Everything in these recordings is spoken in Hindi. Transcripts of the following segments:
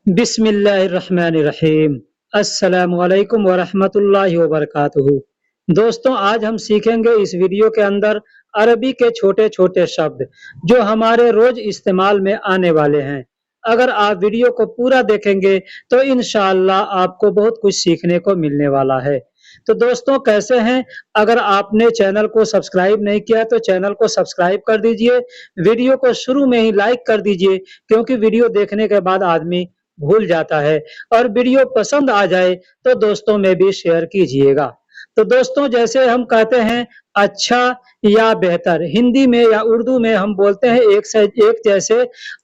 बिस्मिल्लाहिर्रहमानिर्रहीम। अस्सलामुअलैकुम वरहमतुल्लाहि वबरकातुहू। दोस्तों, आज हम सीखेंगे इस वीडियो के अंदर अरबी के छोटे-छोटे शब्द जो हमारे रोज इस्तेमाल में आने वाले हैं। अगर आप वीडियो को पूरा देखेंगे तो इंशाअल्लाह आपको बहुत कुछ सीखने को मिलने वाला है। तो दोस्तों, कैसे हैं? अगर आपने चैनल को सब्सक्राइब नहीं किया तो चैनल को सब्सक्राइब कर दीजिए। वीडियो को शुरू में ही लाइक कर दीजिए, क्योंकि वीडियो देखने के बाद आदमी भूल जाता है। और वीडियो पसंद आ जाए तो दोस्तों में भी शेयर कीजिएगा। तो दोस्तों, जैसे हम कहते हैं अच्छा या बेहतर, हिंदी में या उर्दू में हम बोलते हैं एक से एक जैसे।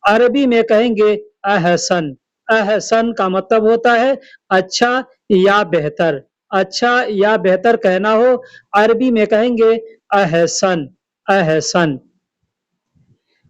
अरबी में कहेंगे अहसन। अहसन का मतलब होता है अच्छा या बेहतर। अच्छा या बेहतर कहना हो, अरबी में कहेंगे अहसन। अहसन।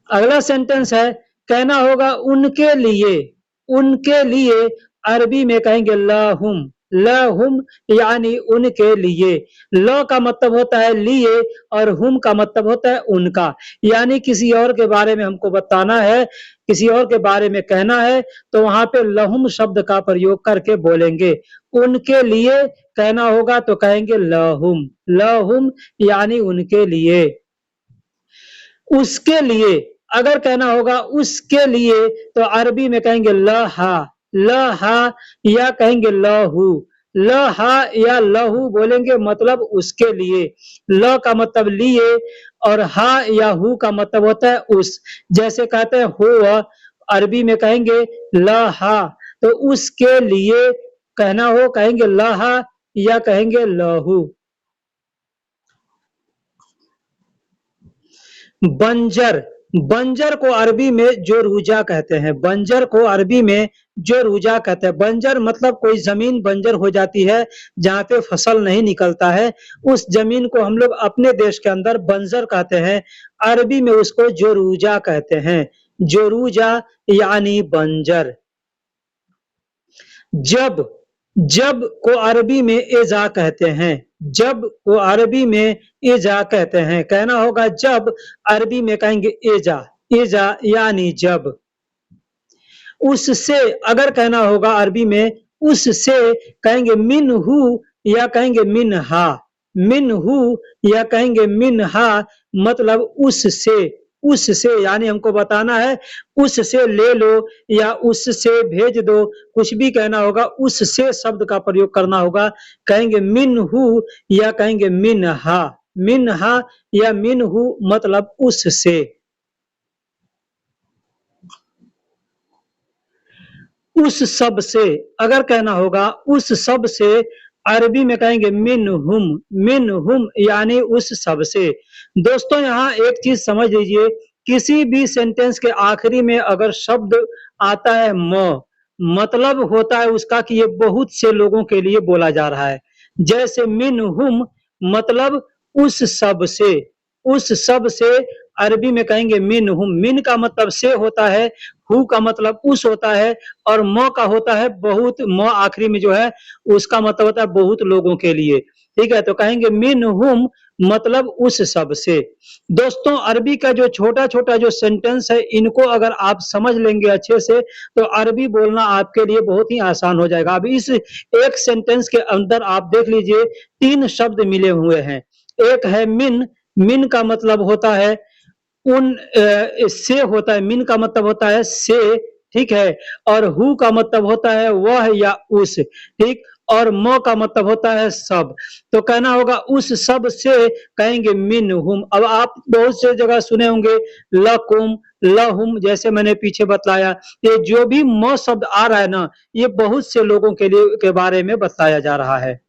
अगला सेंटेंस है, कहना होगा उनके लिए। उनके लिए अरबी में कहेंगे लहुम। लहुम यानी उनके लिए। ल का मतलब होता है लिए और हुम का मतलब होता है उनका। यानी किसी और के बारे में हमको बताना है, किसी और के बारे में कहना है, तो वहां पे लहुम शब्द का प्रयोग करके बोलेंगे। उनके लिए कहना होगा तो कहेंगे लहुम। लहुम यानी उनके लिए। उसके लिए अगर कहना होगा उसके लिए तो अरबी में कहेंगे लहा। लहा या कहेंगे लहू। लहा या लहू बोलेंगे, मतलब उसके लिए। ल का मतलब लिए और हा या हु का मतलब होता है उस। जैसे कहते हैं हो, अरबी में कहेंगे लहा। तो उसके लिए कहना हो कहेंगे लहा या कहेंगे लहू। बंजर। बंजर को अरबी में जोरूजा कहते हैं। बंजर को अरबी में जोरूजा कहते हैं। बंजर मतलब कोई जमीन बंजर हो जाती है, जहाँ पे फसल नहीं निकलता है, उस जमीन को हम लोग अपने देश के अंदर बंजर कहते हैं। अरबी में उसको जोरूजा कहते हैं। जोरूजा यानी बंजर। जब। जब को अरबी में एजा कहते हैं। जब को अरबी में एजा कहते हैं। कहना होगा जब, अरबी में कहेंगे एजा। एजा यानी जब। उससे अगर कहना होगा अरबी में उससे कहेंगे मिनहू या कहेंगे मिनहा। मिनहू या कहेंगे मिनहा, मतलब उससे। उससे यानी हमको बताना है उससे ले लो या उससे भेज दो, कुछ भी कहना होगा उससे शब्द का प्रयोग करना होगा। कहेंगे मिनहू या कहेंगे मिनहा। मिनहा या मिनहू मतलब उससे। उस सब से अगर कहना होगा उस सब से, अरबी में कहेंगे मिनहुम। मिनहुम यानी उस सब से। दोस्तों, यहाँ एक चीज समझ लीजिए, किसी भी सेंटेंस के आखिरी में अगर शब्द आता है म, मतलब होता है उसका कि ये बहुत से लोगों के लिए बोला जा रहा है। जैसे मिनहुम मतलब उस सब से। उस सब से अरबी में कहेंगे मिनहुम। मिन का मतलब से होता है, हु का मतलब उस होता है, और म का होता है बहुत। म आखिरी में जो है उसका मतलब होता है बहुत लोगों के लिए। ठीक है, तो कहेंगे मिनहुम मतलब उस सब से। दोस्तों, अरबी का जो छोटा छोटा जो सेंटेंस है, इनको अगर आप समझ लेंगे अच्छे से तो अरबी बोलना आपके लिए बहुत ही आसान हो जाएगा। अब इस एक सेंटेंस के अंदर आप देख लीजिए, 3 शब्द मिले हुए हैं। एक है मिन। मिन का मतलब होता है उन, से होता है। मिन का मतलब होता है से, ठीक है। और हु का मतलब होता है वह या उस, ठीक। और म का मतलब होता है सब। तो कहना होगा उस सब से कहेंगे मिनहुम। अब आप बहुत से जगह सुने होंगे लकुम, लहुम, जैसे मैंने पीछे बतलाया। ये जो भी म शब्द आ रहा है ना, ये बहुत से लोगों के लिए के बारे में बताया जा रहा है।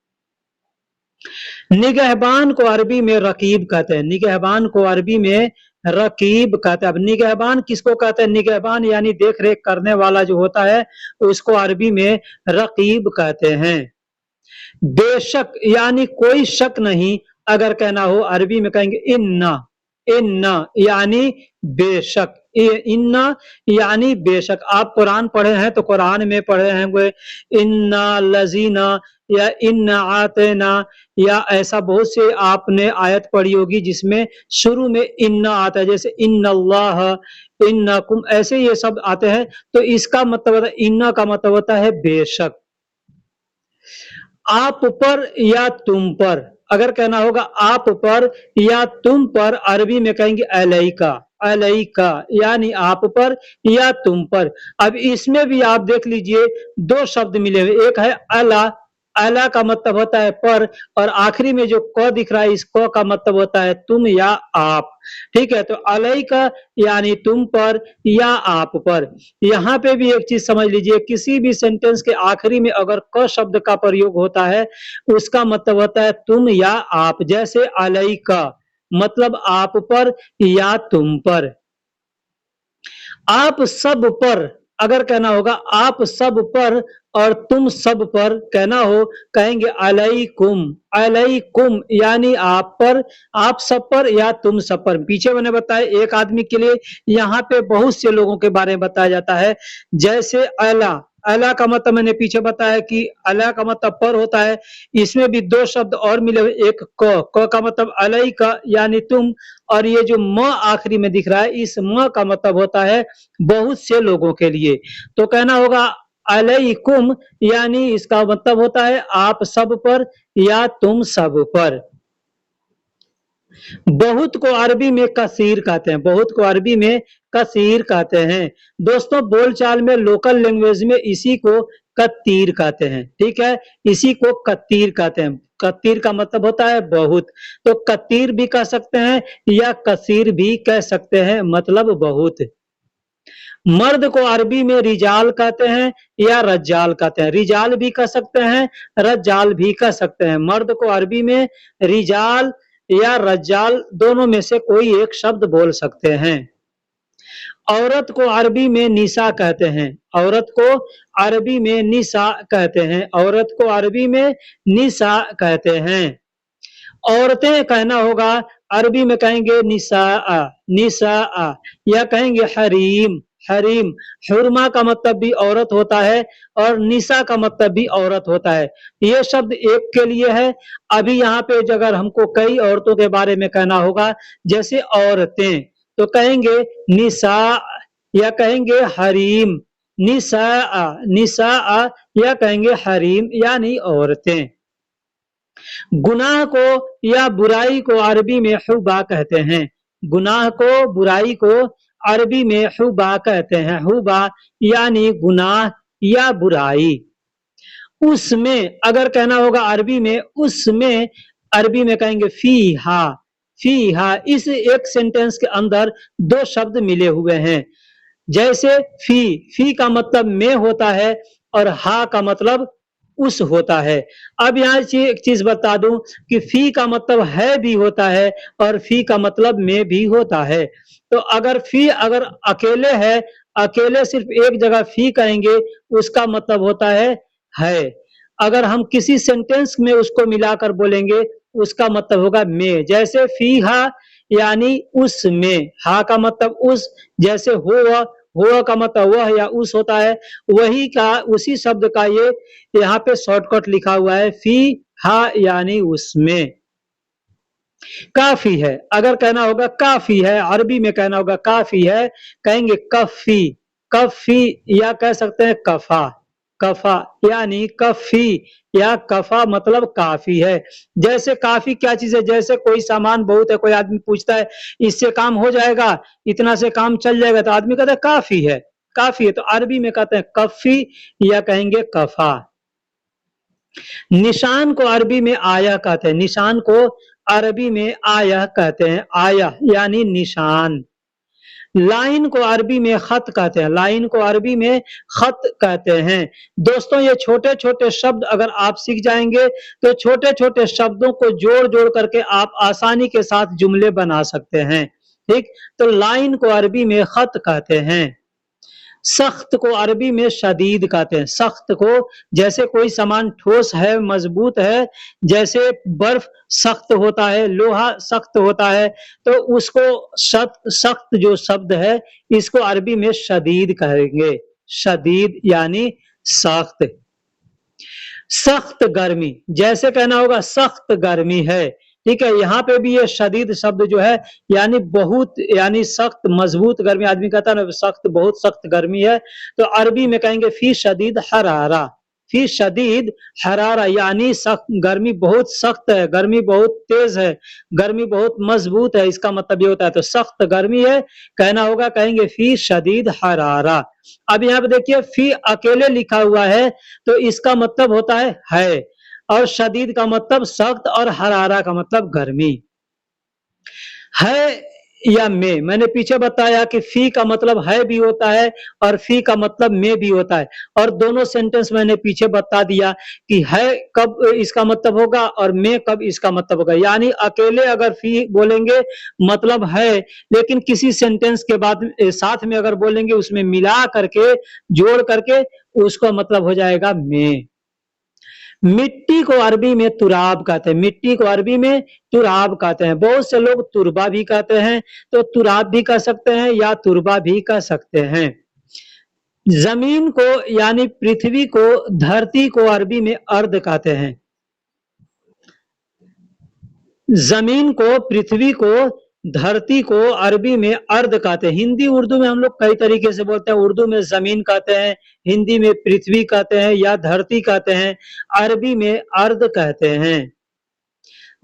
निगहबान को अरबी में रकीब कहते हैं। निगहबान को अरबी में रकीब कहते हैं। अब निगहबान किसको कहते हैं? निगहबान यानी देख रेख करने वाला जो होता है, उसको अरबी में रकीब कहते हैं। बेशक यानी कोई शक नहीं, अगर कहना हो अरबी में कहेंगे इन्ना। इन्ना यानी बेशक, इन्ना यानी बेशक। आप कुरान पढ़े हैं तो कुरान में पढ़े होंगे इन्ना लजीना या इन्ना आतेना, या ऐसा बहुत से आपने आयत पढ़ी होगी जिसमें शुरू में इन्ना आता है, जैसे इन्नल्लाह इन्नकुम, ऐसे ये सब आते हैं। तो इसका मतलब होता है, इन्ना का मतलब होता है बेशक। आप पर या तुम पर, अगर कहना होगा आप पर या तुम पर, अरबी में कहेंगे अलैका, अलैका यानी आप पर या तुम पर। अब इसमें भी आप देख लीजिए दो शब्द मिले हुए, एक है अला, अला का मतलब होता है पर, और आखिरी में जो क दिख रहा है इस क का मतलब होता है तुम या आप। ठीक है, तो अलैका यानी तुम पर या आप पर। यहाँ पे भी एक चीज समझ लीजिए, किसी भी सेंटेंस के आखिरी में अगर क शब्द का प्रयोग होता है उसका मतलब होता है तुम या आप, जैसे अलैका मतलब आप पर या तुम पर। आप सब पर, अगर कहना होगा आप सब पर और तुम सब पर कहना हो, कहेंगे अलैकुम, अलैकुम यानी आप पर, आप सब पर या तुम सब पर। पीछे मैंने बताया एक आदमी के लिए, यहाँ पे बहुत से लोगों के बारे में बताया जाता है। जैसे अला, अला का मतलब मैंने पीछे बताया कि अला का मतलब पर होता है। इसमें भी दो शब्द और मिले हुए, एक क का मतलब अलई का यानी तुम, और ये जो म आखिरी में दिख रहा है इस म का मतलब होता है बहुत से लोगों के लिए। तो कहना होगा अलैकुम यानी इसका मतलब होता है आप सब पर या तुम सब पर। बहुत को अरबी में कसीर कहते हैं, बहुत को अरबी में कसीर कहते हैं। दोस्तों बोलचाल में लोकल लैंग्वेज में इसी को कत्तीर कहते हैं। ठीक है, इसी को कत्तीर कहते हैं। कत्तीर का मतलब होता है बहुत, तो कत्तीर भी कह सकते हैं या कसीर भी कह सकते हैं, मतलब बहुत। मर्द को अरबी में रिजाल कहते हैं या रज्जाल कहते हैं। रिजाल भी कह सकते हैं, रज्जाल भी कह सकते हैं। मर्द को अरबी में रिजाल या रज्जाल दोनों में से कोई एक शब्द बोल सकते हैं। औरत को अरबी में निसा कहते हैं, औरत को अरबी में निसा कहते हैं, औरत को अरबी में निसा कहते हैं। औरतें कहना होगा अरबी में कहेंगे निसा, निसा, या कहेंगे हरीम, हरीम। हुरमा का मतलब भी औरत होता है और निसा का मतलब भी औरत होता है। ये शब्द एक के लिए है। अभी यहाँ पे अगर हमको कई औरतों के बारे में कहना होगा, जैसे औरतें, तो कहेंगे निसा या कहेंगे हरीम, निसा, निसा या कहेंगे हरीम यानी औरतें। गुनाह को या बुराई को अरबी में हुबा कहते हैं, गुनाह को बुराई को अरबी में हुबा कहते हैं, हुबा यानी गुनाह या बुराई। उसमें अगर कहना होगा अरबी में उसमें, अरबी में कहेंगे फीहा, फीहा। इस एक सेंटेंस के अंदर दो शब्द मिले हुए हैं, जैसे फी, फी का मतलब में होता है और हा का मतलब उस होता है। अब यहाँ एक चीज बता दूं कि फी का मतलब है भी होता है और फी का मतलब में भी होता है। तो अगर फी अगर अकेले है, अकेले सिर्फ एक जगह फी कहेंगे, उसका मतलब होता है। अगर हम किसी सेंटेंस में उसको मिलाकर बोलेंगे उसका मतलब होगा में, जैसे फीहा यानी उसमें, हा का मतलब उस, जैसे हुआ का मतलब वह या उस होता है, वही का उसी शब्द का ये यहाँ पे शॉर्टकट लिखा हुआ है फी हा यानी उसमें। काफी है, अगर कहना होगा काफी है, अरबी में कहना होगा काफी है, कहेंगे कफी, कफी या कह सकते हैं कफा, कफा यानी कफी या कफा मतलब काफी है। जैसे काफी क्या चीज है, जैसे कोई सामान बहुत है, कोई आदमी पूछता है इससे काम हो जाएगा, इतना से काम चल जाएगा, तो आदमी कहता है काफी है, काफी है। तो अरबी में कहते हैं कफी या कहेंगे कफा। निशान को अरबी में आया कहते हैं, निशान को अरबी में आया कहते हैं, आया यानी निशान। लाइन को अरबी में खत कहते हैं, लाइन को अरबी में खत कहते हैं। दोस्तों ये छोटे छोटे शब्द अगर आप सीख जाएंगे तो छोटे छोटे शब्दों को जोड़ जोड़ करके आप आसानी के साथ जुमले बना सकते हैं। ठीक, तो लाइन को अरबी में खत कहते हैं। सख्त को अरबी में शदीद कहते हैं। सख्त को, जैसे कोई सामान ठोस है, मजबूत है, जैसे बर्फ सख्त होता है, लोहा सख्त होता है, तो उसको सख्त सख्त जो शब्द है इसको अरबी में शदीद कहेंगे। शदीद यानी सख्त। सख्त गर्मी, जैसे कहना होगा सख्त गर्मी है, ठीक है। यहाँ पे भी ये शदीद शब्द जो है यानी बहुत, यानी सख्त मजबूत गर्मी। आदमी कहता है ना सख्त, बहुत सख्त गर्मी है, तो अरबी में कहेंगे फी शदीद हरारा। फी शदीद हरारा यानी सख्त गर्मी, बहुत सख्त है, गर्मी बहुत तेज है, गर्मी बहुत मजबूत है, इसका मतलब ये होता है। तो सख्त गर्मी है कहना होगा, कहेंगे फी शदीद हरारा। अब यहाँ पे देखिए फी अकेले लिखा हुआ है, तो इसका मतलब होता है, और शदीद का मतलब सख्त, और हरारा का मतलब गर्मी। है या में, मैंने पीछे बताया कि फी का मतलब है भी होता है और फी का मतलब में भी होता है, और दोनों सेंटेंस मैंने पीछे बता दिया कि है कब इसका मतलब होगा और में कब इसका मतलब होगा। यानी अकेले अगर फी बोलेंगे मतलब है, लेकिन किसी सेंटेंस के बाद साथ में अगर बोलेंगे उसमें मिला करके, जोड़ करके, उसका मतलब हो जाएगा में। मिट्टी को अरबी में तुराब कहते हैं। मिट्टी को अरबी में तुराब कहते हैं। बहुत से लोग तुरबा भी कहते हैं, तो तुराब भी कह सकते हैं या तुरबा भी कह सकते हैं। जमीन को यानी पृथ्वी को, धरती को अरबी में अर्द कहते हैं। जमीन को, पृथ्वी को, धरती को अरबी में अर्द कहते हैं। हिंदी उर्दू में हम लोग कई तरीके से बोलते हैं। उर्दू में जमीन कहते हैं, हिंदी में पृथ्वी कहते हैं या धरती कहते हैं, अरबी में अर्द कहते हैं।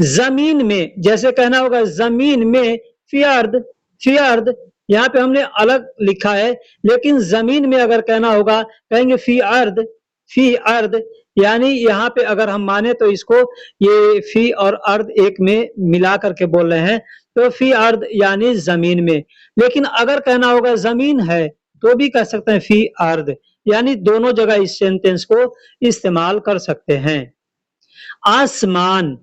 जमीन में, जैसे कहना होगा जमीन में फियर्द, फियर्द यहाँ पे हमने अलग लिखा है, लेकिन जमीन में अगर कहना होगा कहेंगे फी अर्द, फी अर्द। यानी यहाँ पे अगर हम माने तो इसको, ये फी और अर्द एक में मिला करके बोल रहे हैं, तो फी अर्द यानी जमीन में। लेकिन अगर कहना होगा जमीन है तो भी कह सकते हैं फी अर्द, यानी दोनों जगह इस सेंटेंस को इस्तेमाल कर सकते हैं। आसमान,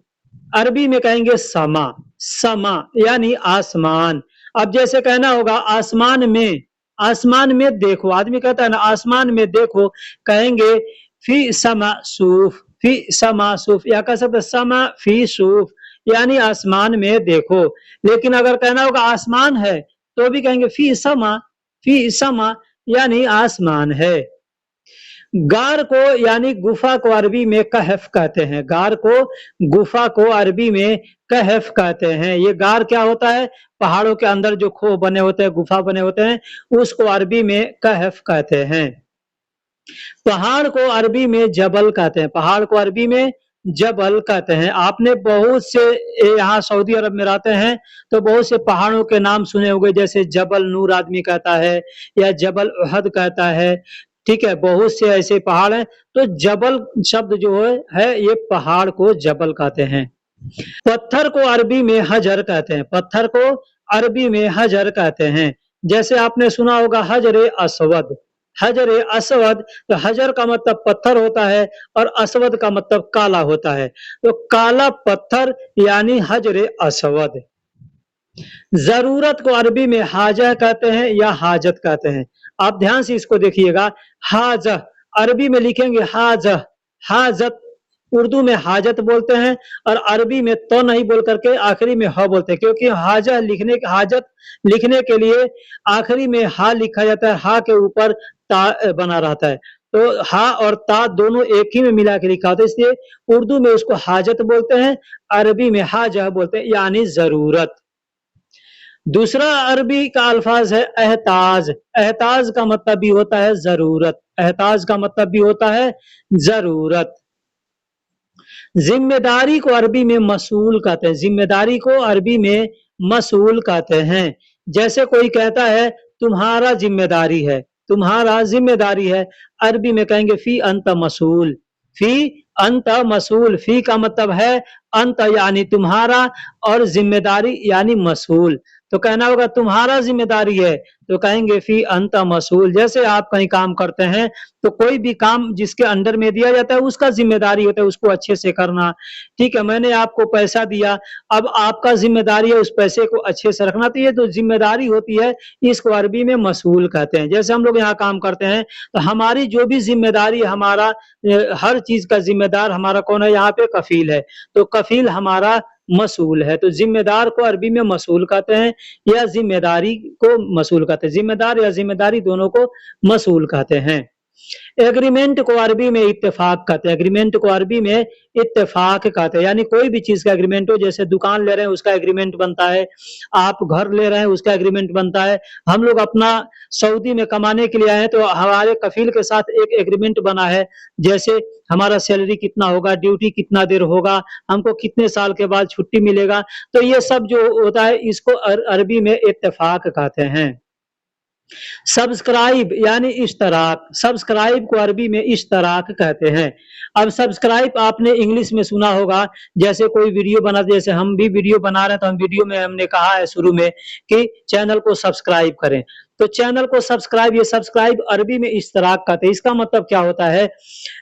अरबी में कहेंगे समा, समा यानी आसमान। अब जैसे कहना होगा आसमान में, आसमान में देखो, आदमी कहता है ना आसमान में देखो, कहेंगे फी समा सूफ, फी समा सूफ, या कह सकते समा फी सूफ, यानी आसमान में देखो। लेकिन अगर कहना होगा आसमान है तो भी कहेंगे फी समा, फी समा यानी आसमान है। गार को यानी गुफा को अरबी में कहफ कहते हैं। गार को, गुफा को अरबी में कहफ कहते हैं। ये गार क्या होता है? पहाड़ों के अंदर जो खो बने होते हैं, गुफा बने होते हैं, उसको अरबी में कहफ कहते हैं। पहाड़ को अरबी में जबल कहते हैं। पहाड़ को अरबी में जबल कहते हैं। आपने बहुत से, यहाँ सऊदी अरब में रहते हैं तो बहुत से पहाड़ों के नाम सुने होंगे, जैसे जबल नूर आदमी कहता है या जबल उहद कहता है, ठीक है। बहुत से ऐसे पहाड़ हैं, तो जबल शब्द जो है ये पहाड़ को जबल कहते हैं। पत्थर को अरबी में हजर कहते हैं। पत्थर को अरबी में हजर कहते हैं। जैसे आपने सुना होगा हजरे अस्वद, हजरे अस्वद, तो हजर का मतलब पत्थर होता है और अस्वद का मतलब काला होता है, तो काला पत्थर यानी हजरे अस्वद। जरूरत को अरबी में हाजा कहते हैं या हाजत कहते हैं। आप ध्यान से इसको देखिएगा, हाजा अरबी में लिखेंगे हाजा, हाजत उर्दू में हाजत बोलते हैं, और अरबी में तो नहीं बोल करके आखिरी में ह बोलते हैं, क्योंकि हाजा लिखने, हाजत लिखने के लिए आखिरी में हा लिखा जाता है, हा के ऊपर ता बना रहता है, तो हा और ता दोनों एक ही में मिला के लिखा होता है, इसलिए उर्दू में उसको हाजत बोलते हैं, अरबी में हाजा बोलते हैं, यानी जरूरत। दूसरा अरबी का अल्फाज है एहताज। एहताज का मतलब भी होता है जरूरत, एहताज का मतलब भी होता है जरूरत। जिम्मेदारी को अरबी में मसूल कहते हैं। जिम्मेदारी को अरबी में मसूल कहते हैं। जैसे कोई कहता है तुम्हारा जिम्मेदारी है, तुम्हारा जिम्मेदारी है, अरबी में कहेंगे फी अंत मसूल, फी अंत मसूल। फी का मतलब है अंत यानी तुम्हारा, और जिम्मेदारी यानी मसूल। तो कहना होगा तुम्हारा जिम्मेदारी है, तो कहेंगे फी अंत मसूल। जैसे आप कहीं काम करते हैं तो कोई भी काम जिसके अंडर में दिया जाता है उसका जिम्मेदारी होता है उसको अच्छे से करना। ठीक है, मैंने आपको पैसा दिया, अब आपका जिम्मेदारी है उस पैसे को अच्छे से रखना, तो ये जो जिम्मेदारी होती है इसको अरबी में मसूल कहते हैं। जैसे हम लोग यहाँ काम करते हैं तो हमारी जो भी जिम्मेदारी, हमारा हर चीज का जिम्मेदार हमारा कौन है, यहाँ पे कफील है, तो कफील हमारा मसूल है। तो जिम्मेदार को अरबी में मसूल कहते हैं या जिम्मेदारी को मसूल कहते हैं, जिम्मेदार या जिम्मेदारी दोनों को मसूल कहते हैं। एग्रीमेंट को अरबी में इत्तेफाक कहते हैं, एग्रीमेंट को अरबी में इत्तेफाक कहते हैं, यानी कोई भी चीज का एग्रीमेंट हो, जैसे दुकान ले रहे हैं उसका एग्रीमेंट बनता है, आप घर ले रहे हैं उसका एग्रीमेंट बनता है, हम लोग अपना सऊदी में कमाने के लिए आए हैं तो हमारे कफील के साथ एक एग्रीमेंट बना है, जैसे हमारा सैलरी कितना होगा, ड्यूटी कितना देर होगा, हमको कितने साल के बाद छुट्टी मिलेगा, तो ये सब जो होता है इसको अरबी में इत्तेफाक कहते हैं। सब्सक्राइब यानी इश्तराक, सब्सक्राइब को अरबी में इश्तराक कहते हैं। अब सब्सक्राइब आपने इंग्लिश में सुना होगा, जैसे कोई वीडियो बना, जैसे हम भी वीडियो बना रहे हैं तो हम वीडियो में हमने कहा है शुरू में कि चैनल को सब्सक्राइब करें, तो चैनल को सब्सक्राइब, ये सब्सक्राइब अरबी में इश्तराक कहते हैं। इसका मतलब क्या होता है,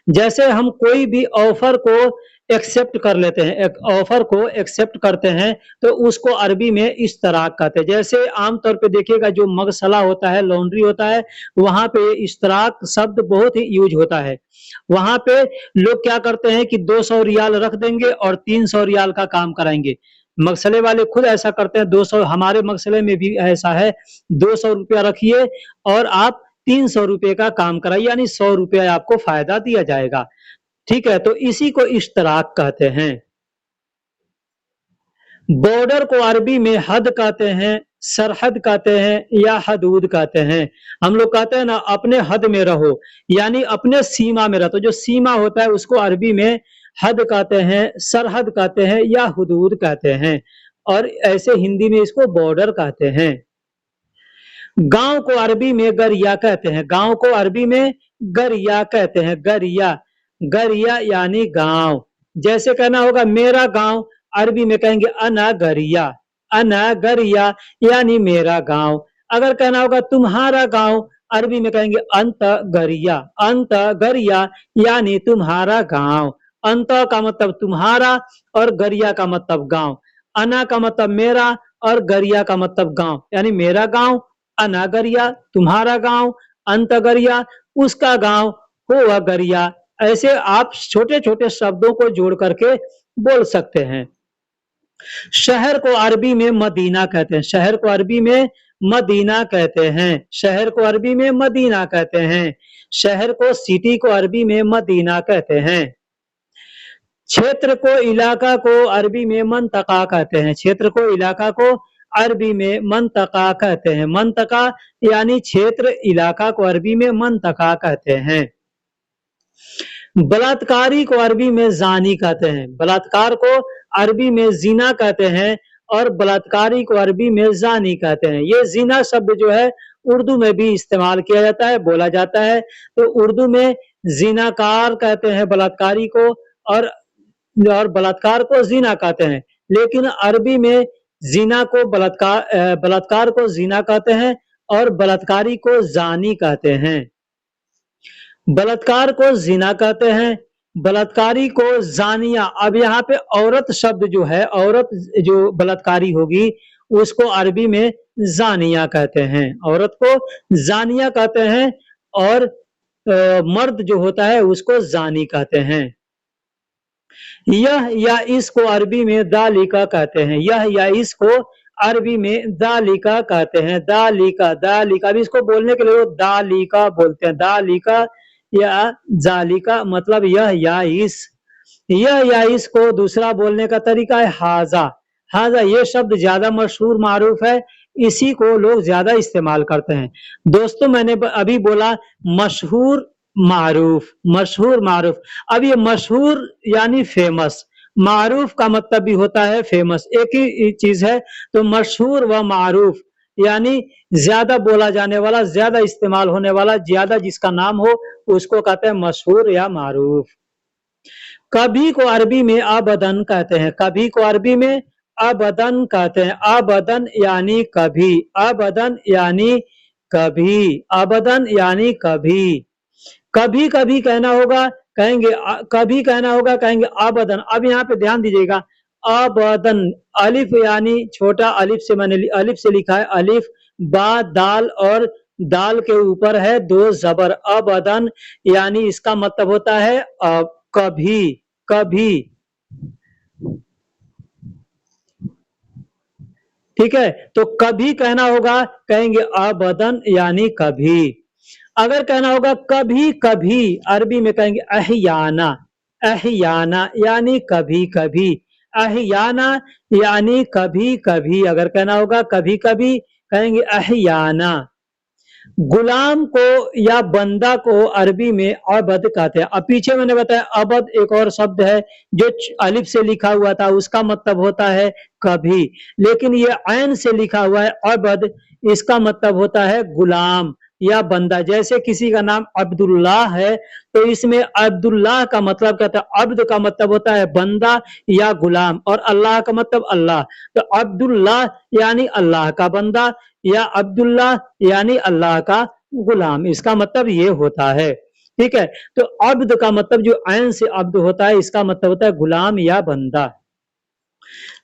जैसे हम कोई भी ऑफर को एक्सेप्ट कर लेते हैं, एक ऑफर को एक्सेप्ट करते हैं तो उसको अरबी में इश्तराक कहते हैं। जैसे आमतौर पे देखिएगा जो मगसला होता है, लॉन्ड्री होता है, वहां पे इश्तराक शब्द बहुत ही यूज होता है। वहां पे लोग क्या करते हैं कि 200 रियाल रख देंगे और 300 रियाल का काम कराएंगे। मगसले वाले खुद ऐसा करते हैं, 200, हमारे मगसले में भी ऐसा है, 200 रुपया रखिए और आप 300 रुपये का काम कराइए, यानी 100 रुपया आपको फायदा दिया जाएगा। ठीक है, तो इसी को इश्तराक कहते हैं। बॉर्डर को अरबी में हद कहते हैं, सरहद कहते हैं या हदूद कहते हैं। हम लोग कहते हैं ना अपने हद में रहो, यानी अपने सीमा में रहो, तो जो सीमा होता है उसको अरबी में हद कहते हैं, सरहद कहते हैं या हुदूद कहते हैं, और ऐसे हिंदी में इसको बॉर्डर कहते हैं। गांव को अरबी में गरिया कहते हैं, गांव को अरबी में गरिया कहते हैं, गरिया, गरिया यानी गांव। जैसे कहना होगा मेरा गांव, अरबी में कहेंगे अना गरिया, अना गरिया यानी मेरा गांव। अगर कहना होगा तुम्हारा गांव, अरबी में कहेंगे अंत गरिया, अंत गरिया यानी तुम्हारा गांव। अंत का मतलब तुम्हारा और गरिया का मतलब गांव, अना का मतलब मेरा और गरिया का मतलब गांव, यानी मेरा गांव, अनागरिया तुम्हारा गांव, अंतगरिया उसका गांव, हुआ गरिया। ऐसे आप छोटे छोटे शब्दों को जोड़ करके बोल सकते हैं। शहर को अरबी में मदीना कहते हैं, शहर को अरबी में मदीना कहते हैं, शहर को अरबी में मदीना कहते हैं, शहर को, सिटी को अरबी में मदीना कहते हैं। क्षेत्र को, इलाका को अरबी में मंतका कहते हैं, क्षेत्र को, इलाका को अरबी में मंतका कहते हैं, मंतका यानी क्षेत्र, इलाका को अरबी में मंतका कहते हैं। बलात्कारी को अरबी में जानी कहते हैं, बलात्कार को अरबी में जीना कहते हैं और बलात्कारी को अरबी में जानी कहते हैं। ये जीना शब्द जो है उर्दू में भी इस्तेमाल किया जाता है, बोला जाता है, तो उर्दू में जीनाकार कहते हैं बलात्कारी को, और बलात्कार को जीना कहते हैं, लेकिन अरबी में जीना को बलात्कार को जीना कहते हैं और बलात्कारी को जानी कहते हैं। बलात्कार को जीना कहते हैं, बलात्कारी को जानिया। अब यहाँ पे औरत शब्द जो है, औरत जो बलात्कारी होगी उसको अरबी में जानिया कहते हैं, औरत को जानिया कहते हैं, और मर्द जो होता है उसको जानी कहते हैं। यह या इसको अरबी में दालिका कहते हैं, यह या इसको अरबी में दालिका कहते हैं, दालिका, दालिका। अभी इसको बोलने के लिए वो दालिका बोलते हैं, दालिका या जालिका, मतलब यह या इस। यह या इसको दूसरा बोलने का तरीका है हाजा, हाजा। ये शब्द ज्यादा मशहूर मारूफ है, इसी को लोग ज्यादा इस्तेमाल करते हैं। दोस्तों मैंने अभी बोला मशहूर मारूफ, मशहूर मारूफ। अब ये मशहूर यानी फेमस, मारूफ का मतलब भी होता है फेमस, एक ही चीज है। तो मशहूर व मारूफ यानी ज्यादा बोला जाने वाला, ज्यादा इस्तेमाल होने वाला, ज्यादा जिसका नाम हो उसको कहते हैं मशहूर या मारूफ। कभी को अरबी में अबदन कहते हैं, कभी को अरबी में अबदन कहते हैं, अबदन यानी कभी, अबदन यानी कभी, अबदन यानी कभी। कभी कभी कहना होगा, कहेंगे कभी कहना होगा, कहेंगे अबदन। अब यहाँ पे ध्यान दीजिएगा, अबदन, अलिफ यानी छोटा अलिफ से मैंने अलिफ से लिखा है, अलिफ, बा, दाल, और दाल के ऊपर है दो जबर, अबदन, यानी इसका मतलब होता है कभी, कभी। ठीक है, तो कभी कहना होगा, कहेंगे अबदन यानी कभी। अगर कहना होगा कभी कभी, अरबी में कहेंगे अहियाना, अहियाना यानी कभी कभी, अहियाना यानी कभी कभी। अगर कहना होगा कभी कभी, कहेंगे अहियाना। गुलाम को या बंदा को अरबी में अबद कहते हैं। अब पीछे मैंने बताया अबद एक और शब्द है जो अलिफ से लिखा हुआ था, उसका मतलब होता है कभी, लेकिन ये ऐन से लिखा हुआ है अबद, इसका मतलब होता है गुलाम या बंदा। जैसे किसी का नाम अब्दुल्लाह है, तो इसमें अब्दुल्लाह का मतलब कहता है, अब्द का मतलब होता है बंदा या गुलाम, और अल्लाह का मतलब अल्लाह। तो अब्दुल्लाह यानी अल्लाह का बंदा, या अब्दुल्लाह यानी अल्लाह का गुलाम, इसका मतलब ये होता है। ठीक है, तो अब्द का मतलब जो ऐन से अब्द होता है, इसका मतलब होता है गुलाम या बंदा।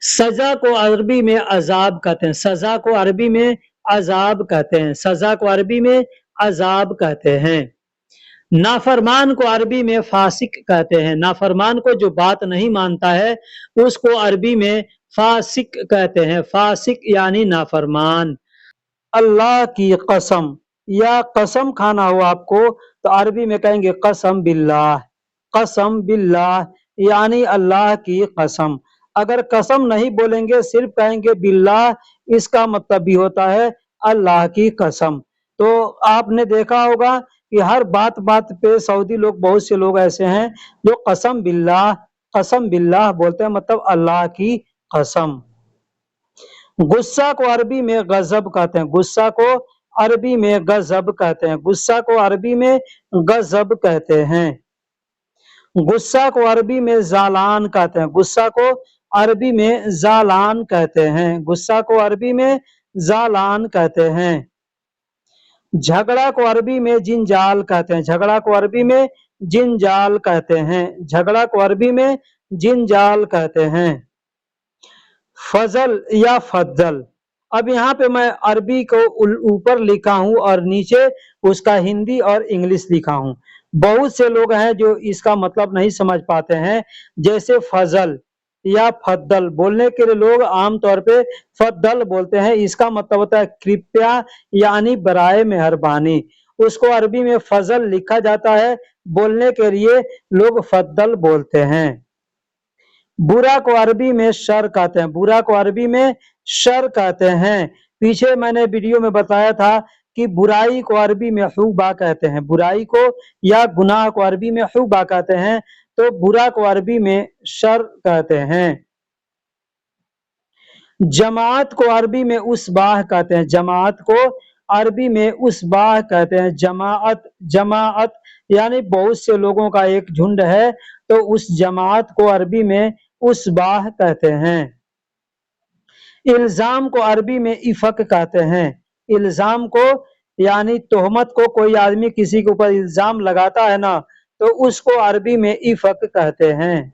सजा को अरबी में अजाब कहते हैं, सजा को अरबी में अजाब कहते हैं, सजा को अरबी में अजाब कहते हैं। नाफरमान को अरबी में फासिक कहते हैं, नाफरमान को जो बात नहीं मानता है उसको अरबी में फासिक कहते हैं, फासिक यानी नाफरमान। अल्लाह की कसम, या कसम खाना हो आपको, तो अरबी में कहेंगे कसम बिल्लाह, कसम बिल्लाह यानी अल्लाह की कसम। अगर कसम नहीं बोलेंगे, सिर्फ कहेंगे बिल्लाह, इसका मतलब भी होता है अल्लाह की कसम। तो आपने देखा होगा कि हर बात बात पे सऊदी लोग, बहुत से लोग ऐसे हैं जो कसम बिल्लाह बोलते हैं, मतलब अल्लाह की कसम। गुस्सा को अरबी में गजब कहते हैं, गुस्सा को अरबी में गजब कहते हैं, गुस्सा को अरबी में गजब कहते हैं। गुस्सा को अरबी में जालान कहते हैं, गुस्सा को अरबी में जालान कहते हैं, गुस्सा को अरबी में जालान कहते हैं। झगड़ा को अरबी में जिंजाल कहते हैं, झगड़ा को अरबी में जिंजाल कहते हैं, झगड़ा को अरबी में जिंजाल कहते हैं। फजल या फज्जल, अब यहाँ पे मैं अरबी को ऊपर लिखा हूं और नीचे उसका हिंदी और इंग्लिश लिखा हूं। बहुत से लोग हैं जो इसका मतलब नहीं समझ पाते हैं। जैसे फजल या फद्दल बोलने के लिए लोग आमतौर पे फद्दल बोलते हैं, इसका मतलब होता है कृपया यानी बराए मेहरबानी। उसको अरबी में फजल लिखा जाता है, बोलने के लिए लोग फद्दल बोलते हैं। बुरा को अरबी में शर कहते हैं, बुरा को अरबी में शर कहते हैं। पीछे मैंने वीडियो में बताया था कि बुराई को अरबी में हुबा कहते हैं, बुराई को या गुनाह को अरबी में हुबा कहते हैं, तो बुरा को अरबी में शर कहते हैं। जमात को अरबी में उसबाह कहते हैं, जमात को अरबी में उसबाह कहते हैं। जमाअत, जमाअत यानी बहुत से लोगों का एक झुंड है, तो उस जमात को अरबी में उसबाह कहते हैं। इल्जाम को अरबी में इफक कहते हैं, इल्जाम को यानी तोहमत को, कोई आदमी किसी के ऊपर इल्जाम लगाता है ना, तो उसको अरबी में इफक कहते हैं।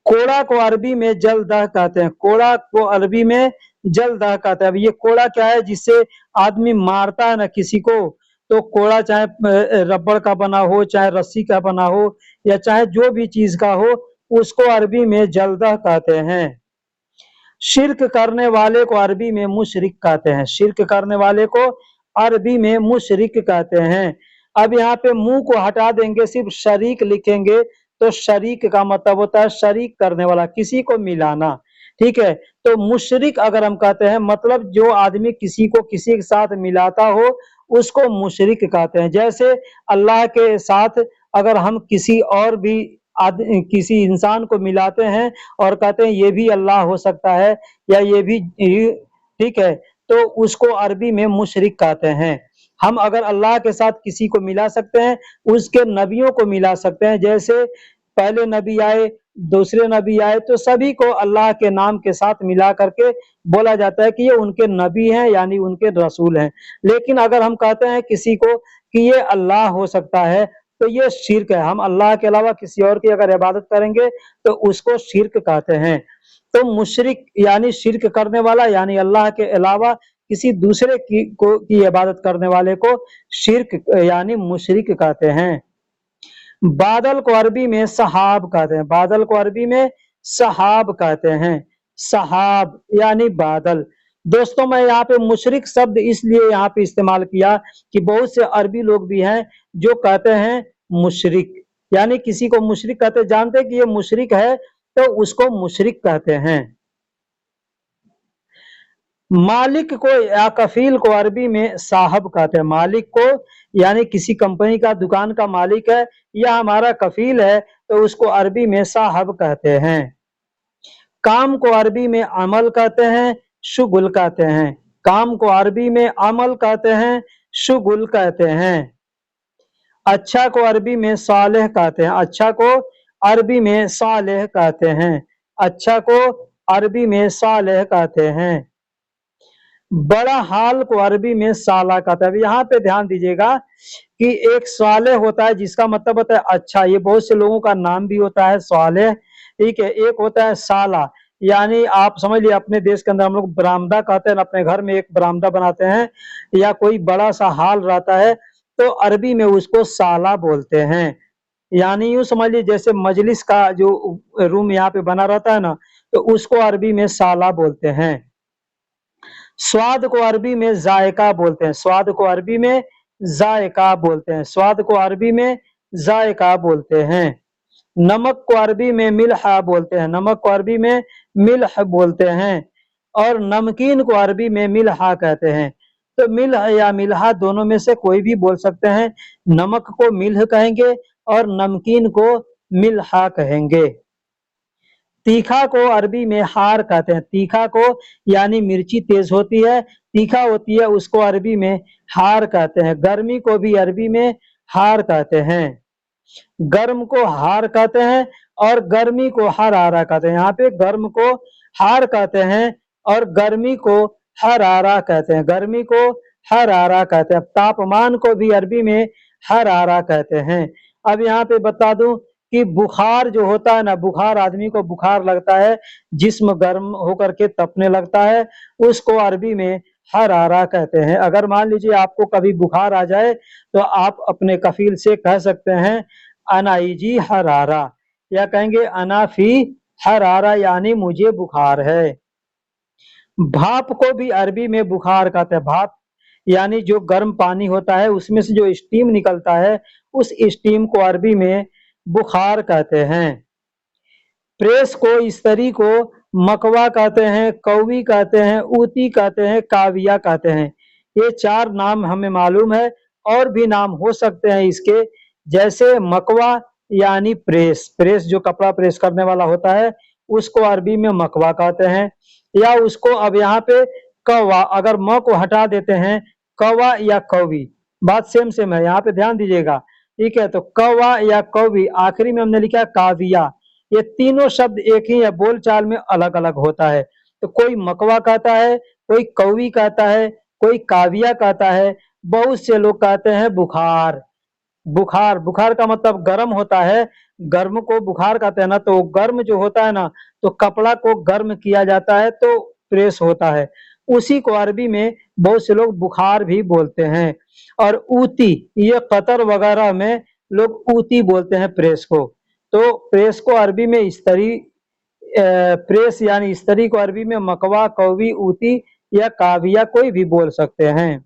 कोड़ा को अरबी में जलदह कहते हैं, कोड़ा को अरबी में जलदह कहते हैं। अब ये कोड़ा क्या है, जिससे आदमी मारता है ना किसी को, तो कोड़ा चाहे रबड़ का बना हो, चाहे रस्सी का बना हो, या चाहे जो भी चीज का हो, उसको अरबी में जलदह कहते हैं। शिर्क करने वाले को अरबी में मुशरिक कहते हैं, शिर्क करने वाले को अरबी में मुशरिक कहते हैं। अब यहाँ पे मुंह को हटा देंगे, सिर्फ शरीक लिखेंगे, तो शरीक का मतलब होता है शरीक करने वाला, किसी को मिलाना। ठीक है, तो मुशरिक अगर हम कहते हैं, मतलब जो आदमी किसी को किसी के साथ मिलाता हो, उसको मुशरिक कहते हैं। जैसे अल्लाह के साथ अगर हम किसी और भी किसी इंसान को मिलाते हैं और कहते हैं ये भी अल्लाह हो सकता है, या ये भी, ठीक है, तो उसको अरबी में मुशरिक कहते हैं। हम अगर अल्लाह के साथ किसी को मिला सकते हैं, उसके नबियों को मिला सकते हैं। जैसे पहले नबी आए, दूसरे नबी आए तो सभी को अल्लाह के नाम के साथ मिला करके बोला जाता है कि ये उनके नबी हैं, यानी उनके रसूल हैं। लेकिन अगर हम कहते हैं किसी को कि ये अल्लाह हो सकता है, तो ये शिर्क है। हम अल्लाह के अलावा किसी और की अगर इबादत करेंगे तो उसको शिर्क कहते हैं। तो मुशरिक यानी शिर्क करने वाला, यानी अल्लाह के अलावा किसी दूसरे की इबादत करने वाले को शिर्क यानी मुशरिक कहते हैं। बादल को अरबी में सहाब कहते हैं। बादल को अरबी में सहाब कहते हैं। सहाब यानी बादल। दोस्तों, मैं यहाँ पे मुशरिक शब्द इसलिए यहाँ पे इस्तेमाल किया कि बहुत से अरबी लोग भी हैं जो कहते हैं मुशरिक, यानी किसी को मुशरिक कहते हैं, जानते हैं कि ये मुशरिक है तो उसको मुशरिक कहते हैं। मालिक को या कफील को अरबी में साहब कहते हैं। मालिक को यानी किसी कंपनी का, दुकान का मालिक है या हमारा कफील है तो उसको अरबी में साहब कहते हैं। काम को अरबी में अमल कहते हैं, शुगुल कहते हैं। काम को अरबी में अमल कहते हैं, शुगुल कहते हैं। अच्छा को अरबी में सालेह कहते हैं। अच्छा को अरबी में सालेह कहते हैं। अच्छा को अरबी में सालेह कहते हैं। बड़ा हाल को अरबी में साला कहते हैं। यहाँ पे ध्यान दीजिएगा कि एक सालेह होता है जिसका मतलब होता है अच्छा, ये बहुत से लोगों का नाम भी होता है सालेह, ठीक है। एक होता है साला, यानी आप समझ लिए अपने देश के अंदर हम लोग बरामदा कहते हैं, अपने घर में एक बरामदा बनाते हैं या कोई बड़ा सा हाल रहता है तो अरबी में उसको साला बोलते हैं। यानी यूं समझ लीजिए जैसे मजलिस का जो रूम यहाँ पे बना रहता है ना, तो उसको अरबी में साला बोलते हैं। स्वाद को अरबी में जायका बोलते हैं। स्वाद को अरबी में जायका बोलते हैं। स्वाद को अरबी में जायका बोलते हैं। नमक को अरबी में मिल्हा बोलते हैं। नमक को अरबी में मिल्ह बोलते हैं। और नमकीन को अरबी में मिल्हा कहते हैं। तो मिल्ह या मिल्हा दोनों में से कोई भी बोल सकते हैं। नमक को मिल्ह कहेंगे और नमकीन को मिल्हा कहेंगे। तीखा को अरबी में हार कहते हैं। तीखा को यानी मिर्ची तेज होती है, तीखा होती है, उसको अरबी में हार कहते हैं। गर्मी को भी अरबी में हार कहते हैं। गर्म को हार कहते हैं और गर्मी को हरारा कहते हैं। यहाँ पे गर्म को हार कहते हैं और गर्मी को हरारा कहते हैं। गर्मी को हरारा कहते हैं। तापमान को भी अरबी में हरारा कहते हैं। अब यहाँ पे बता दूं कि बुखार जो होता है ना, बुखार, आदमी को बुखार लगता है, जिस्म गर्म होकर के तपने लगता है, उसको अरबी में हरारा कहते हैं। अगर मान लीजिए आपको कभी बुखार आ जाए तो आप अपने कफील से कह सकते हैं अनाईजी हरारा, या कहेंगे अनाफी हरारा, यानी मुझे बुखार है। भाप को भी अरबी में बुखार कहते हैं। भाप यानी जो गर्म पानी होता है उसमें से जो स्टीम निकलता है, उस स्टीम को अरबी में बुखार कहते हैं। प्रेस को, इस्तरी को मकवा कहते हैं, कौवी कहते हैं, ऊती कहते हैं, काविया कहते हैं। ये 4 नाम हमें मालूम है, और भी नाम हो सकते हैं इसके, जैसे मकवा यानी प्रेस। प्रेस जो कपड़ा प्रेस करने वाला होता है उसको अरबी में मकवा कहते हैं। या उसको अब यहाँ पे कौवा, अगर म को हटा देते हैं, कौवा या कौवी, बात सेम सेम है, यहाँ पे ध्यान दीजिएगा, ठीक है। तो कौवा या कौवी, आखिरी में हमने लिखा काविया। ये तीनों शब्द एक ही है, बोलचाल में अलग अलग होता है। तो कोई मकवा कहता है, कोई कौवी कहता है, कोई काविया कहता है, बहुत से लोग कहते हैं बुखार। बुखार, बुखार का मतलब गर्म होता है, गर्म को बुखार कहते हैं ना, तो गर्म जो होता है ना, तो कपड़ा को गर्म किया जाता है तो प्रेस होता है, उसी को अरबी में बहुत से लोग बुखार भी बोलते हैं। और ऊती, ये कतर वगैरह में लोग ऊती बोलते हैं प्रेस को। तो प्रेस को अरबी में इस्तरी, प्रेस यानी इस्तरी को अरबी में मकवा, कौवी, ऊती या काविया कोई भी बोल सकते हैं।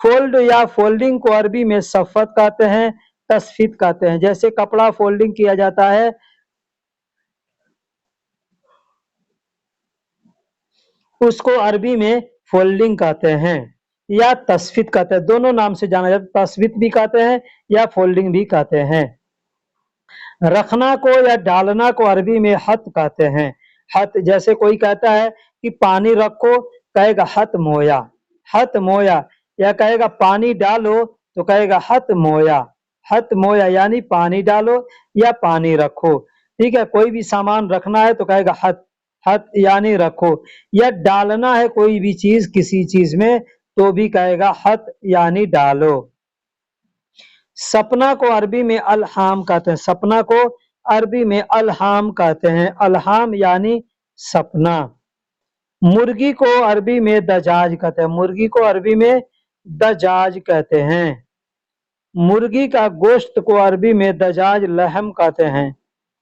फोल्ड या फोल्डिंग को अरबी में सफ़त कहते हैं, तस्फीत कहते हैं। जैसे कपड़ा फोल्डिंग किया जाता है उसको अरबी में फोल्डिंग कहते हैं या तस्फीत कहते हैं। दोनों नाम से जाना जाता है, तस्फीत भी कहते हैं या फोल्डिंग भी कहते हैं। रखना को या डालना को अरबी में हत कहते हैं। हत, जैसे कोई कहता है कि पानी रखो, कहेगा हत मोया, हत मोया। या कहेगा पानी डालो तो कहेगा हत मोया। हत मोया यानी पानी डालो या पानी रखो। ठीक है, कोई भी सामान रखना है तो कहेगा हत, हत यानी रखो। या डालना है कोई भी चीज किसी चीज में तो भी कहेगा हत यानी डालो। सपना को अरबी में अलहाम कहते हैं, सपना को अरबी में अलहाम कहते हैं, अलहाम यानी सपना। मुर्गी को अरबी में दजाज कहते हैं, मुर्गी को अरबी में दजाज कहते हैं। मुर्गी का गोश्त को अरबी में दजाज लहम कहते हैं,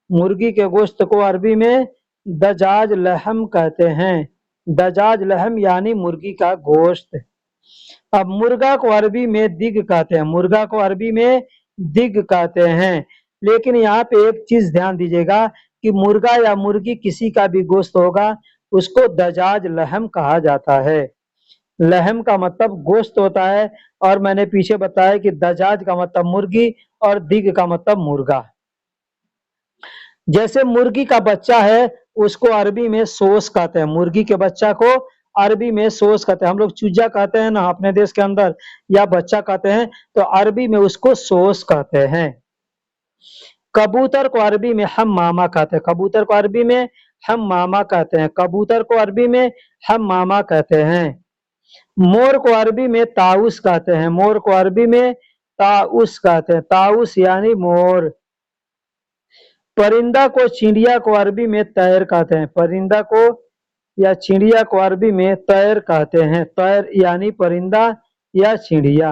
मुर्गी के गोश्त को अरबी में दजाज लहम कहते हैं, दजाज लहम यानी मुर्गी का गोश्त। अब मुर्गा को अरबी में दिग कहते हैं, मुर्गा को अरबी में दिग कहते हैं। लेकिन यहाँ पे एक चीज ध्यान दीजिएगा कि मुर्गा या मुर्गी किसी का भी गोश्त होगा उसको दजाज लहम कहा जाता है। लहम का मतलब गोश्त होता है और मैंने पीछे बताया कि दजाज का मतलब मुर्गी और दिग का मतलब मुर्गा। जैसे मुर्गी का बच्चा है उसको अरबी में सोस कहते हैं, मुर्गी के बच्चा को अरबी में सोस कहते हैं। हम लोग चूजा कहते हैं ना अपने देश के अंदर, या बच्चा कहते हैं, तो अरबी में उसको सोस कहते हैं। कबूतर को अरबी में हम मामा कहते हैं, कबूतर को अरबी में हम मामा कहते हैं, कबूतर को अरबी में हम मामा कहते हैं। मोर को अरबी में ताउस कहते हैं, मोर को अरबी में ताउस कहते हैं, ताउस यानी मोर। परिंदा को चिड़िया को अरबी में तैर कहते हैं, परिंदा को या चिड़िया को अरबी में तैर कहते हैं, तैर यानी परिंदा या चिड़िया।